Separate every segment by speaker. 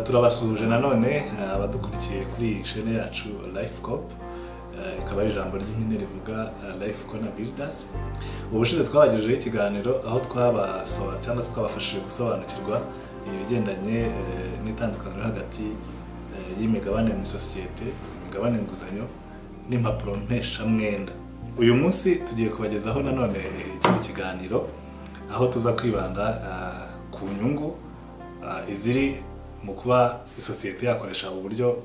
Speaker 1: turabasuhuje nanone abadukurikiye kuri iyi chaîne yacu Lifecorp, ikaba ari ijambo ry'impine rivuga Life Corner Builders. Ubushize twabagejejeho ikiganiro aho cyangwa se twabafashije gusobanukirwa ibigendanye n'itandukaniro hagati y'imigabane mu sosiyete, imigabane nguzanyo n'impapuro mpeshamwenda. Uyu munsi tugiye kubagezaho nanone ikindi kiganiro aho tuza kwibanda ku nyungu iziri mu kuba isosiyete yakoresha uburyo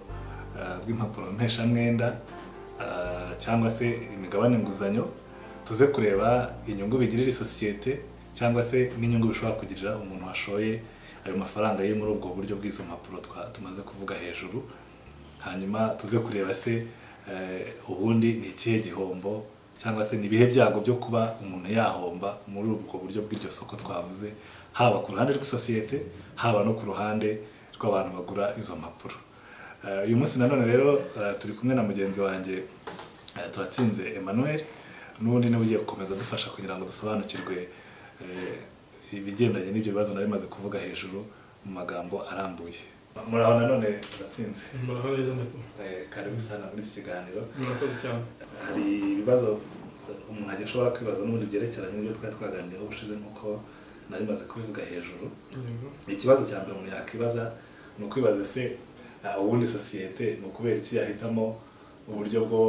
Speaker 1: bw'impapuro mpeshamwenda cyangwa se imigabane nguzanyo. Tuze kureba inyungu bigirira isosiyete cyangwa se n'inyungu bishobora kugirira umuntu washoye ayo mafaranga ye muri ubwo buryo bw'izo mpapuro tumaze kuvuga hejuru. Hanyuma tuze kureba se ubundi ni ikihe gihombo cyangwa se ni ibihe byago byo kuba umuntu yahomba muri ubwo buryo bw'iryo soko twavuze, haba ku ruhande rw'isosiyete haba no ku ruhande rw'abantu bagura izo mpapuro. Uyu munsi nanone rero turi kumwe na mugenzi wanjye Turatsinze Emmanuel, n'ubundi niwe ugiye gukomeza dufasha kugira ngo dusobanukirwe ibigendanye n'ibyo bibazo nari maze kuvuga hejuru mu magambo arambuye. Muraho nanone Turatsinze.
Speaker 2: Muraho neza ndako.
Speaker 1: Karibu sana muri iki kiganiro.
Speaker 2: Murakoze cyane.
Speaker 1: Hari ibibazo umuntu ajya ashobora kwibaza n'ubundi byerekeranye n'ibyo twari twaganiriyeho ubushize nk'uko nari maze kubivuga hejuru. Ikibazo cya mbere umuntu yakwibaza ni ukwibaza se ubundi sosiyete ni ukubera iki yahitamo uburyo bwo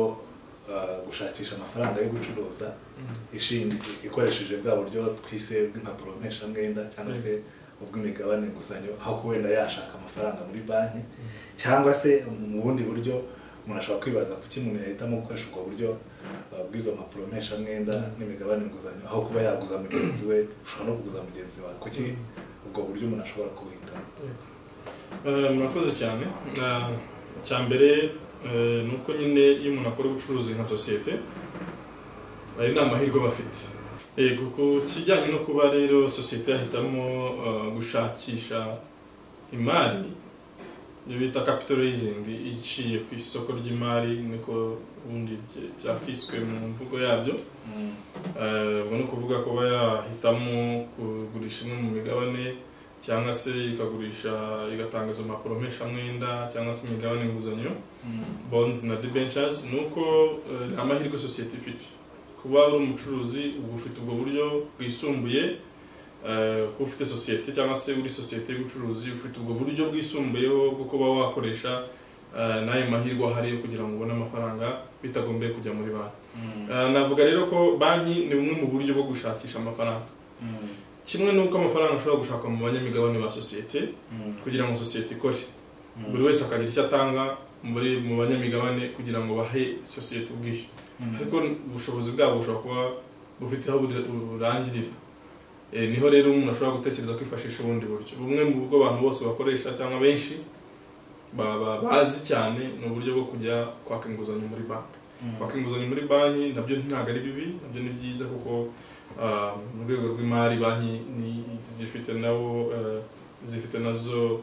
Speaker 1: gushakisha amafaranga yo gucuruza ikoresheje bwa buryo twise bw'impapuro mpeshamwenda cyangwa se ubw'imigabane nguzanyo, aho kubera yashaka amafaranga muri banki, cyangwa se mu bundi buryo umuntu ashobora kwibaza kuki umuntu yahitamo gukoresha ubwo buryo bw'izo mpapuro mpeshamwenda n'imigabane nguzanyo aho kuba yaguza mugenzi we, ushobora no kuguza mugenzi wawe. Kuki ubwo buryo umuntu ashobora kubuhitamo?
Speaker 2: Murakoze cyane. Cya mbere ni uko nyine iyo umuntu akora ubucuruzi nka sosiyete ayo ni amahirwe bafite. Ku kijyanye no kuba rero sosiyete yahitamo gushakisha imari ibyo bita capital raising iciye ku isoko ry'imari, niko ubundi byakiswe mu mvugo yabyo. Ubwo ni ukuvuga kuba yahitamo kugurisha imwe mu migabane cyangwa se igatanga izo mpapuro mpeshamwenda cyangwa se imigabane nguzanyo, bonds na debentures. Ni uko amahirwe sosiyete ifite kuba uri umucuruzi, uba ufite ubwo buryo bwisumbuye. Kuba ufite sosiyete cyangwa se uri sosiyete y'ubucuruzi ufite ubwo buryo bwisumbuyeho bwo kuba wakoresha n'ayo mahirwe ahari yo kugira ngo ubone amafaranga bitagombye kujya muri banki. Navuga rero ko banki ni bumwe mu buryo bwo gushakisha amafaranga. Kimwe n'uko amafaranga ashobora gushakwa mu banyamigabane ba sosiyete kugira ngo sosiyete ikore, buri wese akagira icyo atanga mu banyamigabane kugira ngo bahe sosiyete ubwishyu, ariko ubushobozi bwabo bushobora kuba bufite aho burangirira. Niho rero umuntu ashobora gutekereza kwifashisha ubundi buryo. Bumwe mu bwo abantu bose bakoresha cyangwa benshi bazi cyane ni uburyo bwo kujya kwaka inguzanyo muri banki. Kwaka inguzanyo muri banki nabyo ntabwo ari bibi, nabyo ni byiza kuko mu rwego rw'imari banki zifite nazo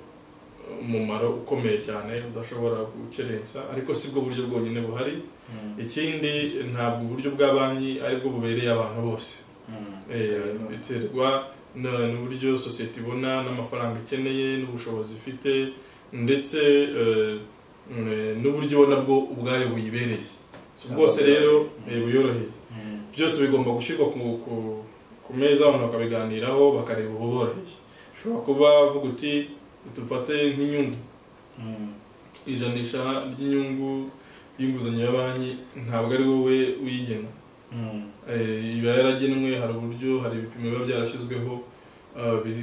Speaker 2: umumaro ukomeye cyane udashobora gukerensa, ariko si bwo buryo bwonyine buhari. Ikindi ntabwo uburyo bwa banki aribwo bubereye abantu bose. Biterwa n'uburyo sosiyete ibona n'amafaranga ikeneye n'ubushobozi ifite, ndetse n'uburyo ibona bwo ubwayo buyibereye. Bwose rero buyoroheye. Byose bigomba gushyirwa ku meza abantu bakabiganiraho bakareba ububoroheye. Ushobora kuba uvuga uti dufate nk'inyungu, ijanisha ry'inyungu y'inguzanyo ya banki ntabwo ari wowe uyigena, iba yaragenwe. Hari uburyo, hari ibipimo biba byarashyizweho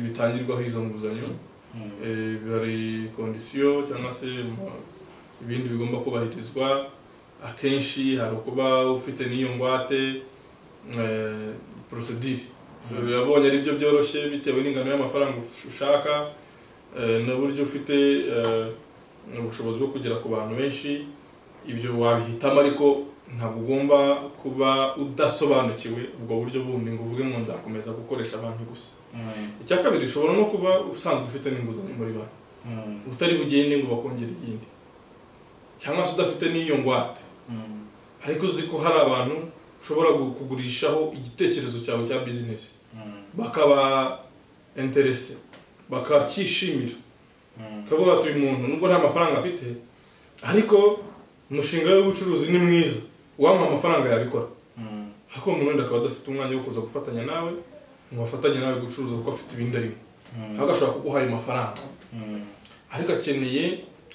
Speaker 2: bitangirwaho izo nguzanyo, hari kondisiyo cyangwa se ibindi bigomba kubahirizwa. Akenshi hari ukuba ufite n'iyo ngwate procedure. Yabonye ari byo byoroshye bitewe n'ingano y'amafaranga ushaka n'uburyo ufite ubushobozi bwo kugera ku bantu benshi. Ibyo wabihitamo, ariko ntabwo ugomba kuba udasobanukiwe ubwo buryo bundi ngo uvuge ngo ndakomeza gukoresha banki gusa. Icya kabiri, ushobora no kuba usanzwe ufite n'inguzanyo muri banki utari bugende ngo bakongere iyindi, cyangwa se udafite n'iyo ngwate ariko uzi ko hari abantu ushobora kugurishaho igitekerezo cyawe cya business bakaba interese, bakacyishimira kavuga ati uyu muntu nubwo nta mafaranga afite ariko umushinga w'ubucuruzi ni mwiza wampa amafaranga yabikora ariko umuntu wenda akaba adafite umwanya wo kuza gufatanya nawe ngo afatanye nawe gucuruza kuko afite ibindi arimo agashobora kuguha ayo mafaranga ariko akeneye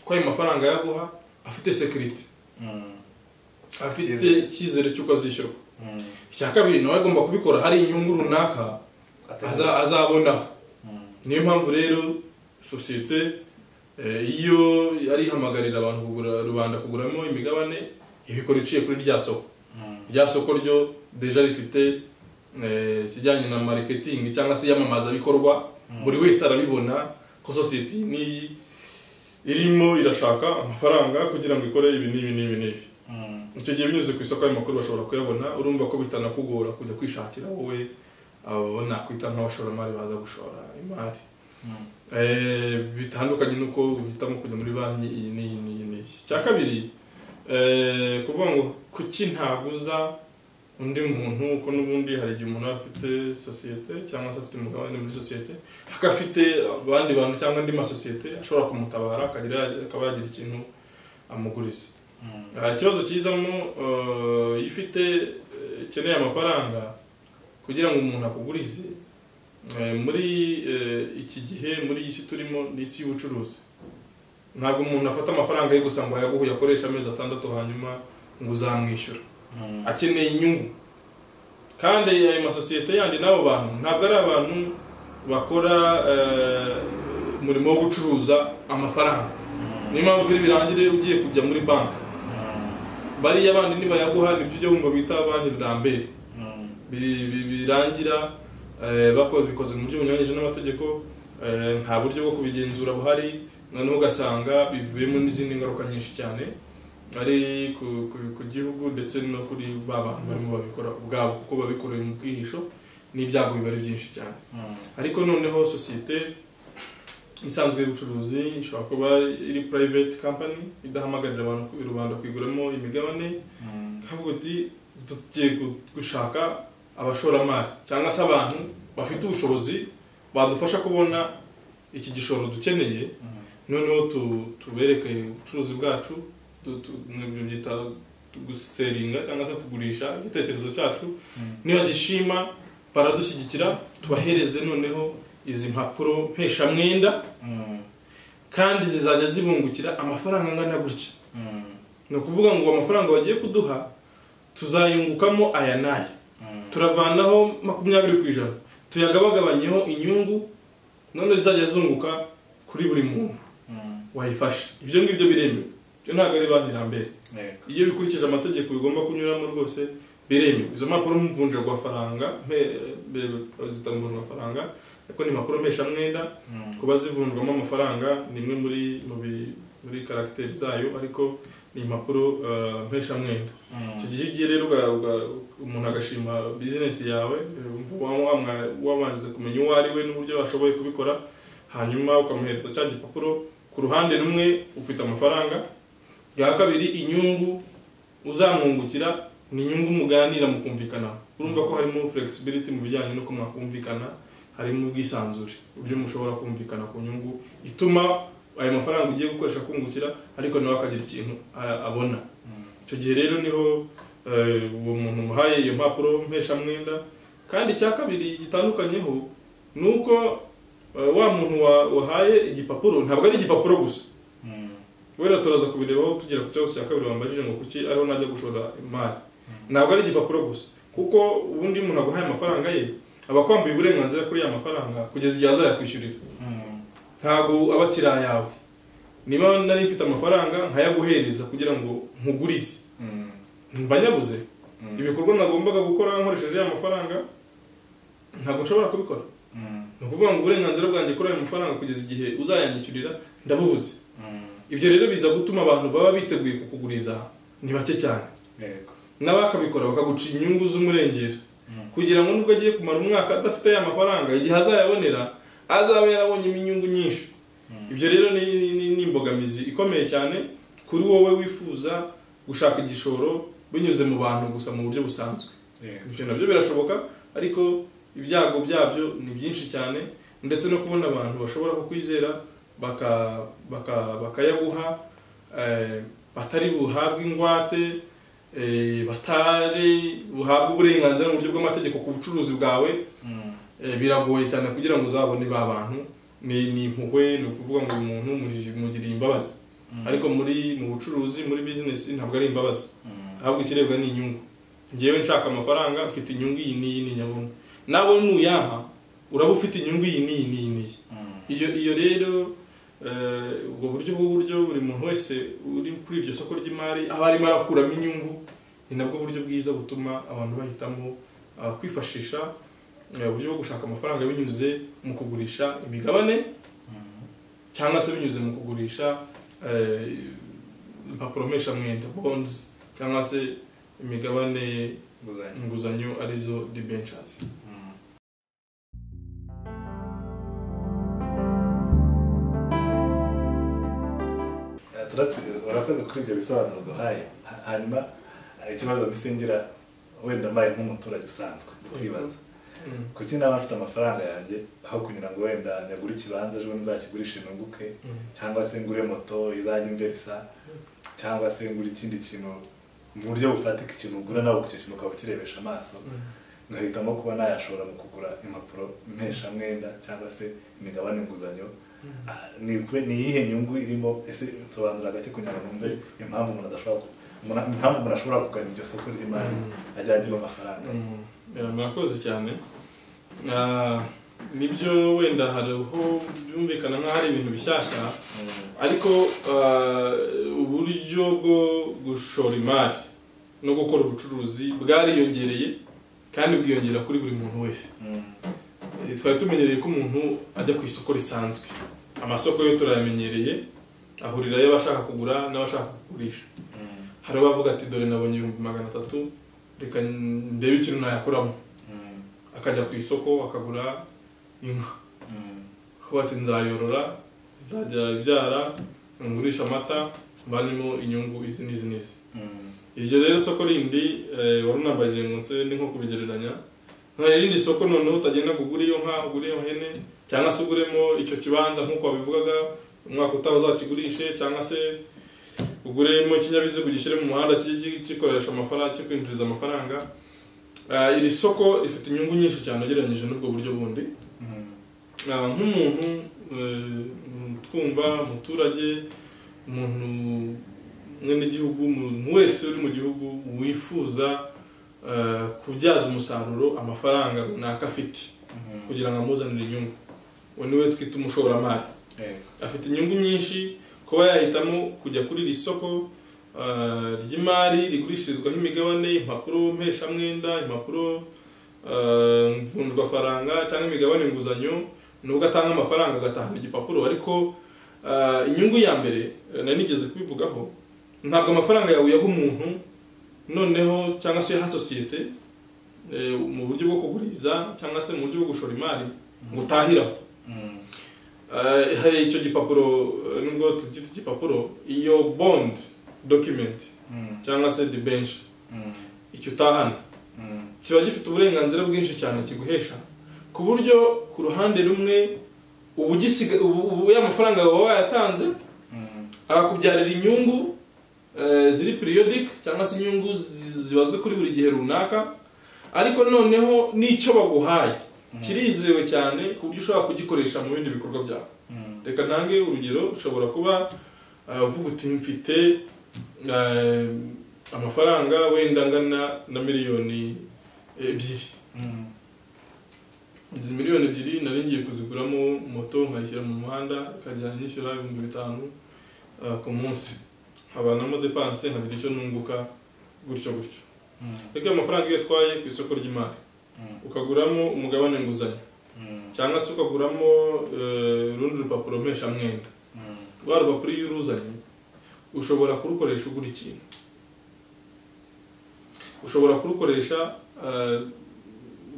Speaker 2: ko ayo mafaranga yaguha afite security afite icyizere cy'uko azishyurwa icya kabiri nawe agomba kubikora hari inyungu runaka azabonaho niyo mpamvu rero sosiyete iyo yari ihamagarira abantu kugura rubanda kuguramo imigabane ibikora iciye kuri rya soko ryo deja rifite kijyanye na marketing cyangwa se yamamaza bikorwa buri wese arabibona ko sosiyete ni irimo irashaka amafaranga kugira ngo ikore ibi n'ibi icyo gihe binyuze ku isoko y'amakuru bashobora kuyabona urumva ko bitanakugora kujya kwishakira wowe abo nakwita nk'abashoramari baza gushora imari bitandukanye nuko uhitamo kujya muri banki iyi n'iyi cya kabiri kuvuga ngo kuki ntaguza undi muntu uko n'ubundi hari igihe umuntu afite sosiyete cyangwa se afite umugabane muri sosiyete akafite abandi bantu cyangwa andi masosiyete ashobora kumutabara akaba yagira ikintu amuguriza ikibazo kizamo iyo ufite ukeneye amafaranga kugira ngo umuntu akugurize muri iki gihe muri iyi si turimo ni isi y'ubucuruzi ntabwo umuntu afata amafaranga ye gusa ngo ayaguhe yakoresha amezi 6 hanyuma ngo uzamwishyura akeneye inyungu kandi ayo masosiyete yandi n'abo bantu ntabwo ari abantu bakora umurimo wo gucuruza amafaranga niyo mpamvu birangire ugiye kujya muri banki bariya abandi nibayaguha nibyo ujya wumva bita banki Lambert birangira bikoze mu buryo bunyuranyije n'amategeko nta buryo bwo kubigenzura buhari noneho ugasanga bivuyemo n'izindi ngaruka nyinshi cyane ari ku gihugu ndetse no kuri ba bantu barimo babikora ubwabo kuko babikoreye mu bwihisho n'ibyago biba ari byinshi cyane ariko noneho sosiyete isanzwe y'ubucuruzi ishobora kuba iri private company idahamagarira abantu rubanda kwiguramo imigabane kavuga uti tugiye gushaka abashoramari cyangwa se abantu bafite ubushobozi badufasha kubona iki gishoro dukeneye noneho tubereke ubucuruzi bwacu byita guseringa cyangwa se kugurisha igitekerezo cyacu niba gishima baradushyigikira tubahereze noneho izi mpapuro mpeshamwenda kandi zizajya zibungukira amafaranga angana gutya ni ukuvuga ngo amafaranga bagiye kuduha tuzayungukamo aya n'aya turavanaho 20% tuyagabagabanyeho inyungu none zizajya zunguka kuri buri muntu wayifashe ibyo ngibyo biremewe byo ntabwo ari banki Lambert iyo bikurikije amategeko bigomba kunyuramo rwose biremewe izo mpapuro mvunja rw'amafaranga zitamvunja amafaranga ariko ni impapuro mpeshamwenda kuba zivunjwamo amafaranga ni imwe muri karagiteri zayo ariko ni impapuro mpeshamwenda icyo gihe ugiye rero umuntu agashima bizinesi yawe wamaze kumenya uwo ari we n'uburyo washoboye kubikora hanyuma ukamuhereza cya gipapuro ku ruhande rumwe ufite amafaranga bwa kabiri inyungu uzamwungukira ni inyungu muganira mukumvikana urumva ko harimo flexibility mu bijyanye no kumwakumvikana harimo ubwisanzure uburyo mushobora kumvikana ku nyungu ituma ayo mafaranga ugiye gukoresha kungukira ariko nawe akagira ikintu abona icyo gihe rero niho uwo muntu muhaye iyo mpapuro mpeshamwenda kandi cya kabiri gitandukanyeho nuko wa muntu wahaye igipapuro ntabwo ari igipapuro gusa wera turaza kubirebaho tugera ku kibazo cya kabiri wambajije ngo kuki ariho najya gushora imari ntabwo ari igipapuro gusa kuko ubundi umuntu aguhaye amafaranga ye aba kwambuye uburenganzira kuri ya mafaranga kugeza igihe azayakwishyurira ntabwo aba akira yawe niba nari mfite amafaranga nkayaguhereza kugira ngo nkugurize mbanyabuze ibikorwa nagombaga gukora nkoresheje ya mafaranga ntabwo nshobora kubikora ni ukuvuga ngo uburenganzira bwanjye kuri ayo mafaranga kugeza igihe uzayanyishyurira ndabubuze ibyo rero biza gutuma abantu baba biteguye kukuguriza ni bake cyane n'abakabikora bakaguca inyungu z'umurengera kugira ngo nubwo agiye kumara umwaka adafite ya mafaranga igihe azayabonera azaba yarabonyemo inyungu nyinshi ibyo rero ni imbogamizi ikomeye cyane kuri wowe wifuza gushaka igishoro binyuze mu bantu gusa mu buryo busanzwe ibyo nabyo birashoboka ariko ibyago byabyo ni byinshi cyane ndetse no kubona abantu bashobora kukwizera bakayaguha batari buhabwe ingwate batari buhabwe uburenganzira mu buryo bw'amategeko ku bucuruzi bwawe biragoye cyane kugira ngo uzabone ba bantu ni impuhwe ni ukuvuga ngo umuntu mugiriye imbabazi ariko mu bucuruzi muri business ntabwo ari imbabazi ahubwo ikirebwa ni inyungu ngewe nshaka amafaranga mfite inyungu iyi n'iyi nyabona nawe nuyampa uraba ufite inyungu iyi n'iyi iyo rero ubwo buryo buri muntu wese uri kuri iryo soko ry'imari aba arimo arakuramo inyungu ni nabwo buryo bwiza butuma abantu bahitamo kwifashisha uburyo bwo gushaka amafaranga binyuze mu kugurisha imigabane cyangwa se binyuze mu kugurisha impapuro mpeshamwenda bonds cyangwa se imigabane inguzanyo arizo debentures.
Speaker 1: urakoze kuri ibyo bisobanuro duhaye hanyuma ikibazo bisingira wenda mbaye nk'umuturage usanzwe kwibaza kuki nawe afite amafaranga yanjye aho kugira ngo wenda nyagure ikibanza ejo nzakigurisha inunguke cyangwa se ngure moto izajya imverisa cyangwa se ngure ikindi kintu mu buryo bufatika ikintu ugura nawe icyo kintu ukaba ukirebesha amaso ngahitamo kuba nayashobora mu kugura impapuro mpeshamwenda cyangwa se imigabane inguzanyo ni iyihe nyungu irimo ese nsobanura gake kugira ngo numve impamvu umuntu ashobora kugana iryo soko ry'imari ajyanye amafaranga.
Speaker 2: Murakoze cyane nibyo wenda hariho byumvikana nk'aho ari ibintu bishyashya ariko uburyo bwo gushora imari no gukora ubucuruzi bwariyongereye kandi bwiyongera kuri buri muntu wese. Twari tumenyereye ko umuntu ajya ku isoko risanzwe, amasoko yo turayamenyereye ahurirayo abashaka kugura n'abashaka kugurisha. Hari abavuga ati dore nabonye 300 reka ndebe ikintu nayakuramo, akajya ku isoko akagura inka, aho ati nzayorora izajya ibyara ngurisha amata mbanimo inyungu izi n'izi. Iryo rero soko rindi warunambajije ngo nse ndi nko kubigereranya nta rindi soko noneho utagenda kugura iyo nka ugura iyo hene cyangwa se uguremo icyo kibanza nk'uko wabivugaga umwaka utaha uzakigurishe cyangwa se uguremo ikinyabiziga ugishyire mu muhanda kikoresha amafaranga kikwinjiriza amafaranga. Iri soko rifite inyungu nyinshi cyane ugereranyije n'ubwo buryo bundi. Nk'umuntu twumva umuturage umuntu n'igihugu umuntu wese uri mu gihugu wifuza kubyaza umusaruro amafaranga runaka afite kugira ngo amuzanire inyungu, uwo niwe twita umushoramari. Afite inyungu nyinshi kuba yahitamo kujya kuri iri soko ry'imari rigurishirizwaho imigabane, impapuro mpeshamwenda, impapuro mvunjwafaranga cyangwa imigabane inguzanyo, nubwo atanga amafaranga agatahana igipapuro. Ariko inyungu ya mbere nanigeze kubivugaho, ntabwo amafaranga yawe yaha umuntu noneho cyangwa se yaha sosiyete mu buryo bwo kuguriza cyangwa se mu buryo bwo gushora imari ngo utahiraho. Hari icyo gipapuro nubwo tubyita igipapuro, iyo bond document cyangwa se debenture, icyo utahana kiba gifite uburenganzira bwinshi cyane kiguhesha, ku buryo ku ruhande rumwe ubu ya mafaranga yawe wayatanze akakubyarira inyungu ziri periodic cyangwa se inyungu zibazwe kuri buri gihe runaka, ariko noneho n'icyo baguhaye kirizewe cyane ku buryo ushobora kugikoresha mu bindi bikorwa byawe. Reka ntange urugero, ushobora kuba uvuga uti mfite amafaranga wenda angana na miliyoni 2. Izi miliyoni 2 nari ngiye kuziguramo moto nkayishyira mu muhanda ikajya nyishyura 5,000 ku munsi, habanamo depanse nkagira icyo nunguka gutyo. Reka amafaranga iyo atwaye ku isoko ry'imari ukaguramo umugabane nguzanyo cyangwa se ukaguramo urundi rupapuro mpeshamwenda, rwa rupapuro iyo uruzanye ushobora kurukoresha ugura ikintu, ushobora kurukoresha.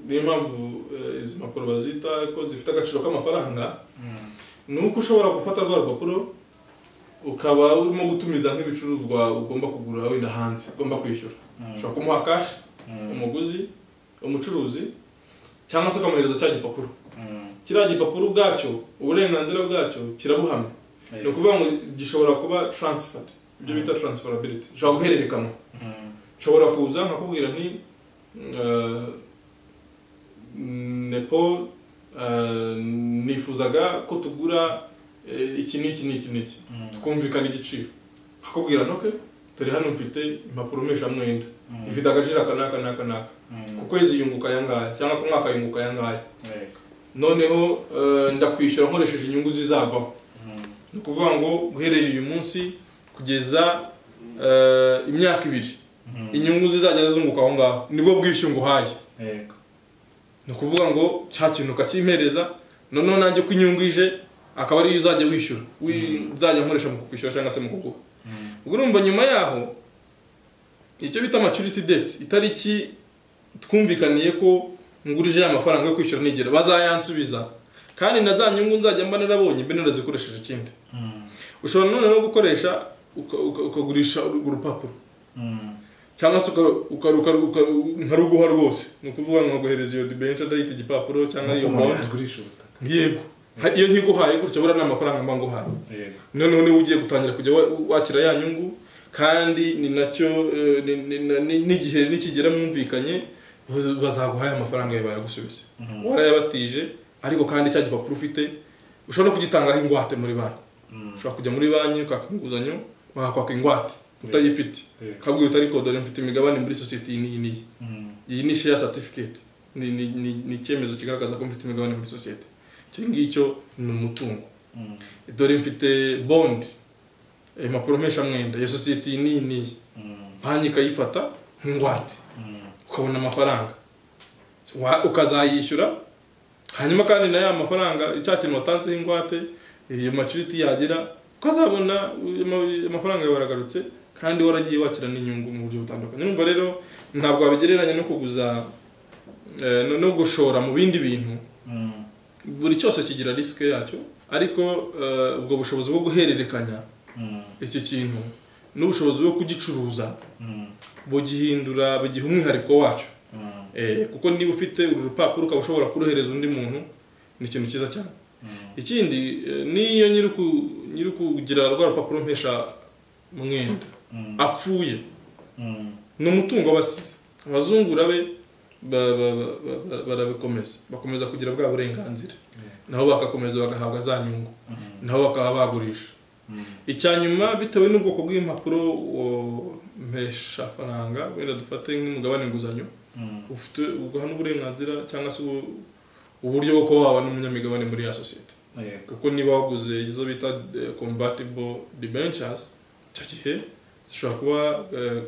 Speaker 2: Niyo mpamvu izi mpapuro bazita ko zifite agaciro k'amafaranga, ni uko ushobora gufata rwa rupapuro ukaba urimo gutumiza nk'ibicuruzwa ugomba kugura wenda hanze ugomba kwishyura. Ushobora kumuha cash umuguzi, umucuruzi, cyangwa se ukamuhereza cya gipapuro. Kiriya gipapuro ubwacyo uburenganzira bwacyo kirabuhamya ni ukuvuga ngo gishobora kuba transferred ibyo bita transferability ushobora guhererekanwa ushobora kuza nkakubwira nti Nepo nifuzaga ko tugura iki n'iki tukumvikana igiciro akubwira noke turi hano mfite impapuro mpeshamwenda ifite agaciro kanaka ku kwezi yunguka yangaya cyangwa ku mwaka yunguka yangaya noneho ndakwishyura nkoresheje inyungu zizavaho ni ukuvuga ngo guhereye uyu munsi kugeza imyaka 2 inyungu zizajya zunguka aho ngaho nibwo bwishyu nguhaye ni ukuvuga ngo cya kintu ukakimpereza noneho nanjye ko inyungu ije akaba ari uzajya wishyura uzajya nkoresha mu kukwishyura cyangwa se mu kugura ubwo urumva nyuma yaho icyo bita maturity date itariki twumvikaniye ko ngurije amafaranga yo kwishyura nigera bazayansubiza kandi na za nyungu nzajya mba narabonye mbe narazikoresheje ikindi ushobora none no gukoresha ukagurisha urupapuro cyangwa se nkaruguha rwose ni ukuvuga ngo guhereza iyo debenture date igipapuro cyangwa iyo bond yego iyo nkiguhaye gutya bura n'amafaranga mba nguhaye noneho niwe ugiye gutangira kujya wakira ya nyungu kandi ni nacyo n'igihe nikigera mwumvikanye bazaguhaye amafaranga yawe bayagusubiza warayabatije ariko kandi cya gipapuro ufite ushobora no kugitangaho ingwate muri banki ushobora kujya muri banki ukaka inguzanyo bakakwaka ingwate utayifite kabwiye utari kodore mfite imigabane muri society iyi ni share certificate ni icyemezo kigaragaza ko mfite imigabane muri society icyo ngicyo ni umutungo dore mfite bond impapuro mpeshamwenda ya society ni banki ikayifata nk'ingwate ukabona amafaranga ukazayishyura hanyuma kandi na ya mafaranga icyakintu watanzeho ingwate iyo maturity yagera ukazabona amafaranga yawe yaragarutse kandi waragiye wakira n'inyungu mu buryo butandukanye numva rero ntabwo wabigereranya no kuguza no gushora mu bindi bintu buri cyose kigira risk yacyo ariko ubwo bushobozi bwo guhererekanya iki kintu n'ubushobozi bwo kugicuruza bugihindura bigiha umwihariko wacyo kuko niba ufite uru rupapuro ukaba ushobora kurohereza undi muntu ni ikintu cyiza cyane ikindi niyo nyiri kugira rwa rupapuro mpesha mwenda apfuye ni umutungo basize abazungura be bakomeza kugira bwa burenganzira naho bagakomeza bagahabwa za nyungu naho bakaba bagurisha icyanyuma bitewe n'ubwoko bw'impapuro mpesha faranga wenda dufate nk'umugabane nguzanyo ufite uguha n'uburenganzira cyangwa se uburyo bwo kuba waba n'umunyamigabane muri ya society kuko niba waguze izo bita convertible debentures icyo gihe zishobora kuba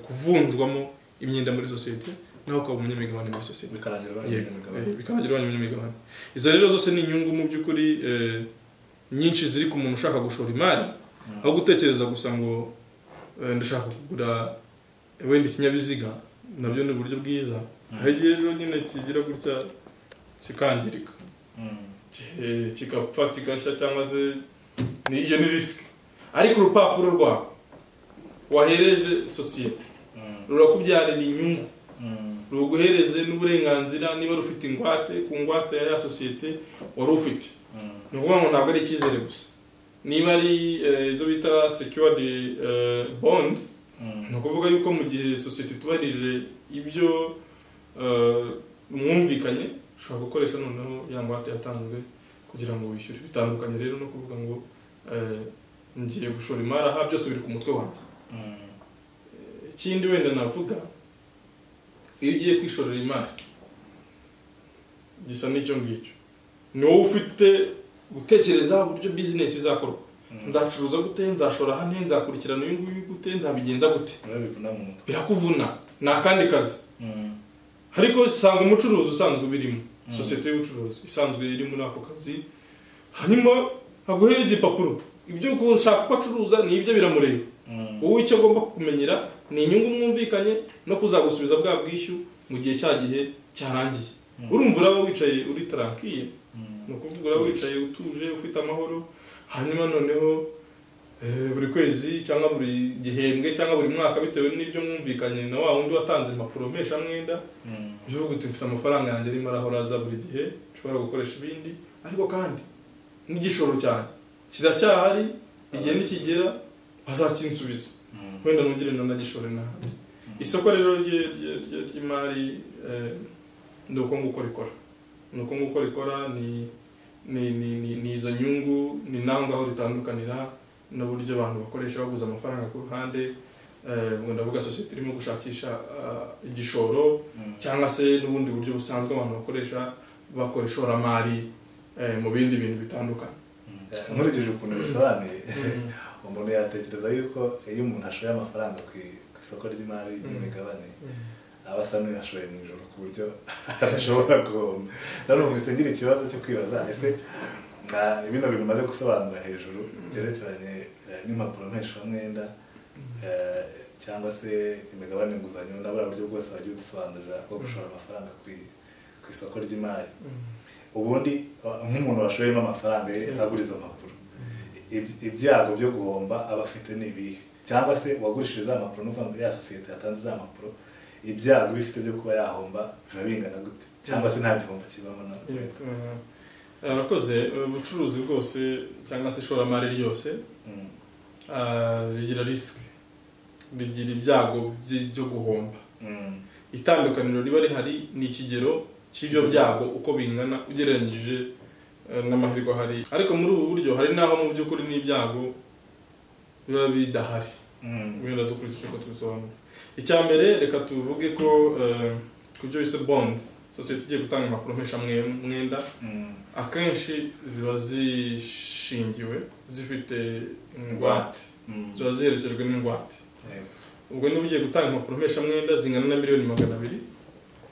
Speaker 2: kuvunjwamo imyenda muri society naho ukaba umunyamigabane muri society bikarangira umunyamigabane izo rero zose ni inyungu mu by'ukuri nyinshi ziri ku muntu ushaka gushora imari aho gutekereza gusa ngo ndashaka kugura wenda ikinyabiziga nabyo ni uburyo bwiza hari igihe rero nyine kigira gutya kikangirika kigapfa kigashya cyangwa se iyo ni risk ariko urupapuro rwawe wahereje society rurakubyarira inyungu ruguhereze n'uburenganzira niba rufite ingwate ku ngwate ya society wari ufite ni ukuvuga ngo ntabwo ari icyizere gusa niba ari izo bita secured bonds ni ukuvuga yuko mu gihe society tubarije ibyo mwumvikanye ushobora gukoresha noneho ya ngwate yatanzwe kugira ngo wishyure bitandukanye rero no kuvuga ngo ngiye gushora imari aha byose biri ku mutwe wanjye ikindi wenda navuga iyo ugiye kwishorera imari gisa n'icyo ngicyo ni wowe ufite gutekereza uburyo business izakorwa nzacuruza gute nzashora hane nzakurikirana uyu nguyu gute nzabigenza gute birakuvuna ni akandi kazi ariko usanga umucuruzi usanzwe birimo societe y'ubucuruzi isanzwe iri muri ako kazi hanyuma aguhera igipapuro ibyo ushaka ko acuruza ni ibyo biramureba wowe icyo agomba kumenyera ni inyungu mwumvikanye no kuzagusubiza bwa bwishyu mu gihe cyarangiye urumva uraho wicaye uri tranquille no kuvuga uraho wicaye utuje ufite amahoro hanyuma noneho buri kwezi cyangwa buri gihembwe cyangwa buri mwaka bitewe n'ibyo mwumvikanye na wa wundi watanze impapuro mpesha mwenda bivuga uti mfite amafaranga yanjye arimo arahoraza buri gihe nshobora gukoresha ibindi ariko kandi n'igishoro cyanjye kiracyahari igihe nikigera bazakinsubiza wenda nongere nanagishore n'ahandi. Isoko rero ry'imari ni uko nguko rikora ni izo nyungu, ni naho ngaho ritandukanira n'uburyo abantu bakoresha baguza amafaranga ku ruhande. Ngo ndavuga sosiyete irimo gushakisha igishoro cyangwa se n'ubundi buryo busanzwe abantu bakoresha bakora ishoramari mu bindi bintu bitandukanye.
Speaker 1: Nkurikije ukuntu bisobanuye umuntu yatekereza yuko iyo umuntu ashoye amafaranga ku isoko ry'imari n'imigabane aba asa n'uyashoye mu ijoro ku buryo adashobora guhomba. Narumvise ngira ikibazo cyo kwibaza ese bino bintu maze gusobanura hejuru byerekeranye n'impapuro mpeshamwenda cyangwa se imigabane nguzanyo n'abura buryo bwose bagiye dusobanurira bwo gushora amafaranga ku isoko ry'imari. Ubundi nk'umuntu washoyemo amafaranga agura izo mpapuro, ibyago byo guhomba aba afite n'ibihe, cyangwa se uwagurishije za mpapuro n'uvuga ngo ya sosiyete yatanze za mpapuro ibyago bifite byo kuba yahomba biba bingana gute, cyangwa se nta gihombo kibamo na
Speaker 2: abakoze ubucuruzi bwose cyangwa se ishoramari ryose rigira risike, rigira ibyago byo guhomba. Itandukaniro riba rihari ni ikigero cy'ibyo byago uko bingana ugereranyije n'amahirwe ahari. Ariko muri ubu buryo hari naho mu by'ukuri n'ibyago biba bidahari wenda dukurikije uko tubisobanura. Icya mbere reka tuvuge ko ku byo bise bond, sosiyete igiye gutanga impapuro mpeshamwenda akenshi ziba zishingiwe zifite ingwate, ziba ziherekejwe n'ingwate. Ubwo niba ugiye gutanga impapuro mpeshamwenda zingana na miliyoni 200,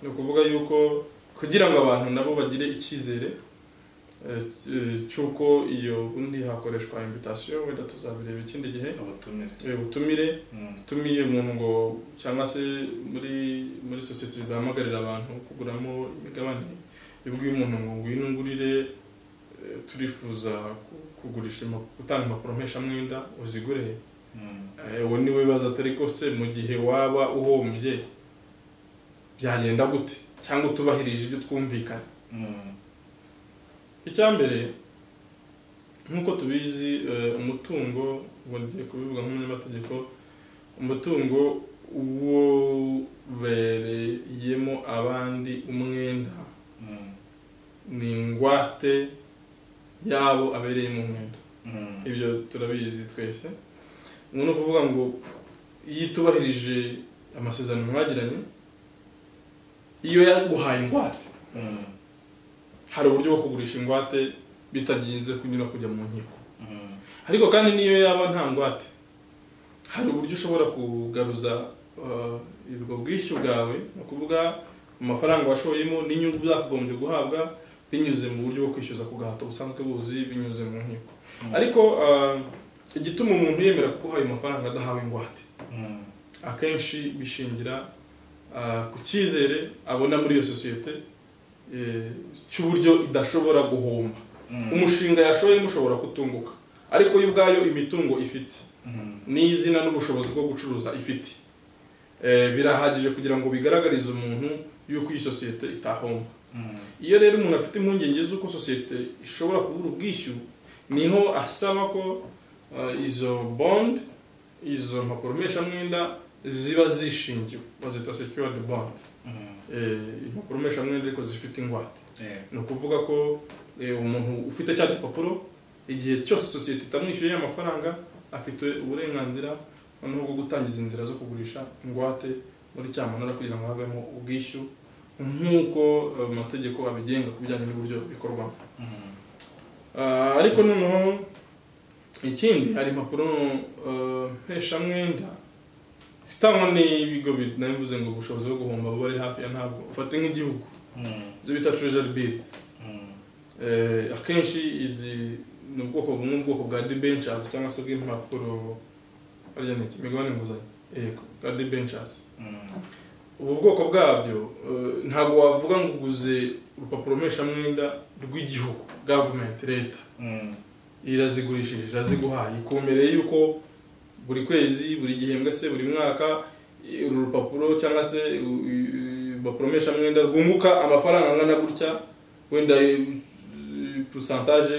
Speaker 2: ni ukuvuga yuko kugira ngo abantu nabo bagire icyizere cyuko iyo undi hakoreshwa invitation, wenda tuzabireba ikindi gihe, ubutumire tumiye umuntu ngo cyangwa se muri sosiyete zidahamagarira abantu kuguramo imigabane, ibwiye umuntu ngo ngwino ngurire turifuza kugurisha gutanga impapuro mpeshamwenda uzigure. Uwo niwe baza atari ko se mu gihe waba uhombye byagenda gute cyangwa utubahirije ibyo twumvikana. Icya mbere nk'uko tubizi umutungo, ngo ngiye kubivuga nk'umunyamategeko, umutungo uwo bereyemo abandi umwenda ni ingwate yabo abereyemo umwenda. Ibyo turabizi twese. Ni ukuvuga ngo iyo itubahirije amasezerano mwagiranye, iyo yaguhaye ingwate hari uburyo bwo kugurisha ingwate bitaginze kunyura kujya mu nkiko. Ariko kandi niyo yaba nta ngwate hari uburyo ushobora kugaruza ubwo bwishyu bwawe, no kuvuga amafaranga washoyemo n'inyungu byakugombye guhabwa binyuze mu buryo bwo kwishyuza ku gahato busanzwe buzi binyuze mu nkiko. Ariko igituma umuntu yemera kuguha ayo mafaranga adahawe ingwate akenshi bishingira ku cyizere abona muri iyo sosiyete cy'uburyo idashobora guhomba. Umushinga yashoye mushobora kutunguka, ariko yo ubwayo imitungo ifite n'izina n'ubushobozi bwo gucuruza ifite birahagije kugira ngo bigaragarize umuntu yuko iyi sosiyete itahomba. Iyo rero umuntu afite impungenge z'uko sosiyete ishobora kubura ubwishyu, niho asaba ko izo bond, izo mpapuro mpeshamwenda ziba zishingiwe, bazita secured bond. Impapuro mpeshamwenda ariko zifite ingwate. Ni ukuvuga ko umuntu ufite cya gipapuro igihe cyose sosiyete itamwishyuye amafaranga afite uburenganzira noneho bwo gutangiza inzira zo kugurisha ingwate muri cyamunara kugira ngo habemo ubwishyu nk'uko amategeko abigenga ku bijyanye n'uburyo bikorwamo. Ariko noneho ikindi hari impapuro mpeshamwenda zitangwa n'ibigo binavuze ngo ubushobozi bwo guhomba buba ari hafi ya ntabwo. Ufate nk'igihugu zo bita treasury bills, akenshi izi ni ubwoko bumwe bwa debentures cyangwa se bw'impapuro arya n'iki imigabane nguzanyo bwa debentures. Ubu bwoko bwabyo ntabwo wavuga ngo uguze urupapuro mpeshamwenda rw'igihugu, government, leta irazigurishije, iraziguhaye, ikomereye yuko buri kwezi, buri gihembwe se buri mwaka uru rupapuro cyangwa se urupapuro mpeshamwenda rwunguka amafaranga angana gutya, wenda pourcentage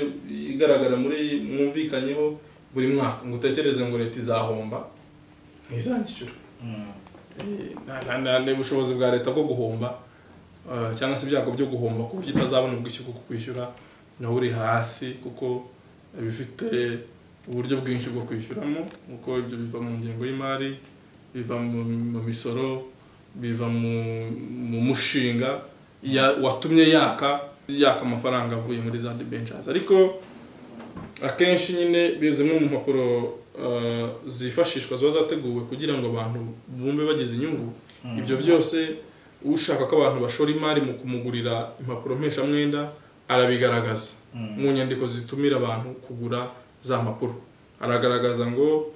Speaker 2: igaragara muri mwumvikanyeho buri mwaka ngo utekereze ngo leta izahomba ntizanyishyura. nta bushobozi bwa leta bwo guhomba cyangwa se ibyago byo guhomba ku buryo itazabona ubwishyu bwo kwishyura naho uri hasi, kuko bifite uburyo bwinshi bwo kwishyuramo, kuko ibyo biva mu ngengo y'imari, biva mu misoro, biva mu mushinga watumye yaka amafaranga avuye muri za debentures. Ariko akenshi nyine bizimwe mu mpapuro zifashishwa ziba zateguwe kugira ngo abantu bumve bagize inyungu. Ibyo byose ushaka ko abantu bashora imari mu kumugurira impapuro mpeshamwenda arabigaragaza mu nyandiko zitumira abantu kugura za mpapuro. Aragaragaza ngo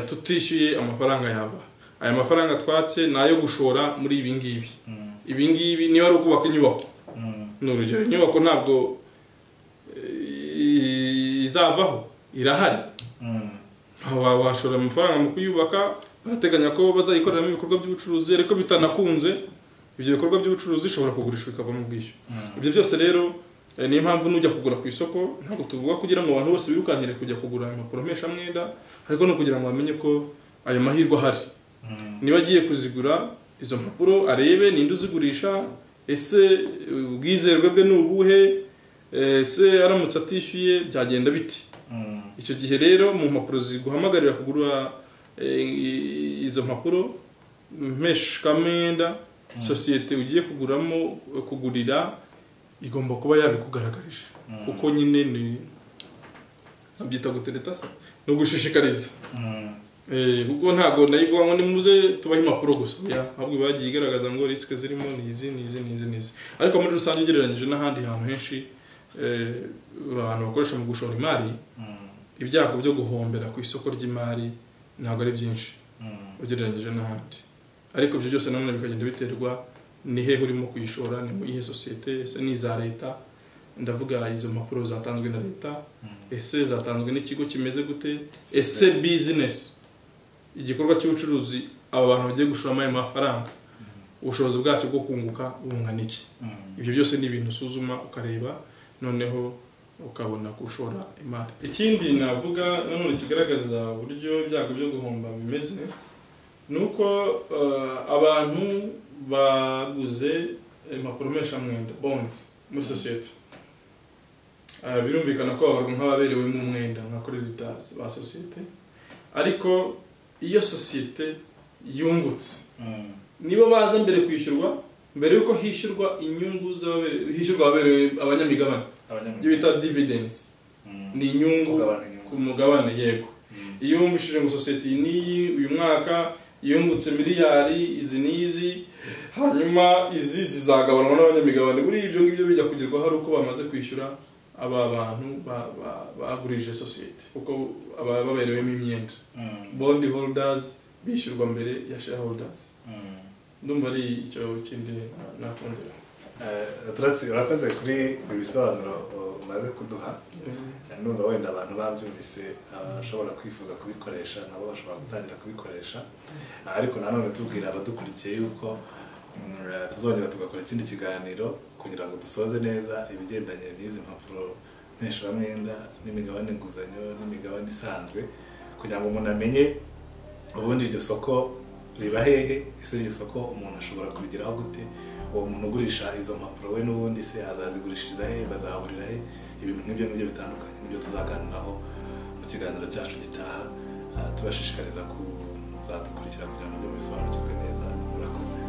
Speaker 2: tutishyuye amafaranga yaba, aya mafaranga twatse nayo gushora muri ibi ngibi. Ibi ngibi niba ari ukubaka inyubako, n'urugero inyubako ntabwo izavaho, irahari. Washora amafaranga mu kuyubaka, barateganya ko bazayikoreramo ibikorwa by'ubucuruzi, ariko bitanakunze ibyo bikorwa by'ubucuruzi ishobora kugurishwa ikava mu bwishyu. Ibyo byose rero niyo mpamvu nujya kugura ku isoko ntabwo tuvuga kugira ngo abantu bose birukankire kujya kugura impapuro mpeshamwenda, ariko no kugira ngo bamenye ko ayo mahirwe ahari. Niba agiye kuzigura izo mpapuro arebe ninde uzigurisha, ese ubwizerwe bwe ni ubuhe, ese aramutse atishyuye byagenda biti. Icyo gihe rero mu mpapuro ziguhamagarira kugura izo mpapuro mpeshamwenda, sosiyete ugiye kugurira igomba kuba yabikugaragarije, kuko nyine ni abyita gutereta se, no gushishikariza. Kuko ntago nayivuga ngo nimuze tubahe impapuro gusa, ahubwo bagiye igaragaza ngo risike zirimo nizi. Ariko muri rusange ugereranyije n'ahandi hantu henshi abantu bakoresha mu gushora imari, ibyago byo guhombera ku isoko ry'imari ntabwo ari byinshi ugereranyije n'ahandi. Ariko ibyo byose nanone bikagenda biterwa ni hehe urimo kuyishora, ni mu ihe sosiyete, ese ni iza leta, ndavuga izo mpapuro zatanzwe na leta, ese zatanzwe n'ikigo kimeze gute, ese business, igikorwa cy'ubucuruzi aba bantu bagiye gushoramo ayo mafaranga ubushobozi bwacyo bwo kunguka bungana iki. Ibyo byose ni ibintu usuzuma ukareba, noneho ukabona gushora imari. Ikindi navuga nanone kigaragaza uburyo ibyago byo guhomba bimeze, nuko abantu baguze impapuro mpeshamwenda bonds muri sosiyete, birumvikana ko babarwa nk'ababerewemo umwenda nka creditors ba sosiyete. Ariko iyo sosiyete yungutse, nibo baza mbere kwishyurwa, mbere yuko hishyurwa inyungu hishyurwa abanyamigabane, ibyo bita dividends, ni inyungu ku mugabane. Yego, iyo wumvishije ngo sosiyete niyi uyu mwaka yungutse miliyari izi n'izi, hanyuma izi zizagabanwa n'abanyamigabane, buri ibyo ngibyo bijya kugerwaho ari uko bamaze kwishyura aba bantu bagurije sosiyete, kuko aba baberewemo imyenda. Bond holders bishyurwa mbere ya shareholders. Ndumva ari icyo kindi nakongera.
Speaker 1: Urakoze kuri ibisobanuro umaze kuduha. Ndumva wenda abantu babyumvise bashobora kwifuza kubikoresha, nabo bashobora gutangira kubikoresha. Ariko nanone tubwira abadukurikiye yuko tuzongera tugakora ikindi kiganiro kugira ngo dusoze neza ibigendanye n'izi mpapuro mpeshamwenda n'imigabane nguzanyo n'imigabane isanzwe, kugira ngo umuntu amenye ubundi iryo soko riba hehe, ese iryo soko umuntu ashobora kurigeraho gute, uwo muntu ugurisha izo mpapuro we n'ubundi se azazigurishiriza he, bazahurira he. Ibintu nk'ibyo ngibyo bitandukanye nibyo tuzaganiraho mu kiganiro cyacu gitaha, tubashishikariza kuzadukurikira kugira ngo bisobanukirwe neza. Murakoze.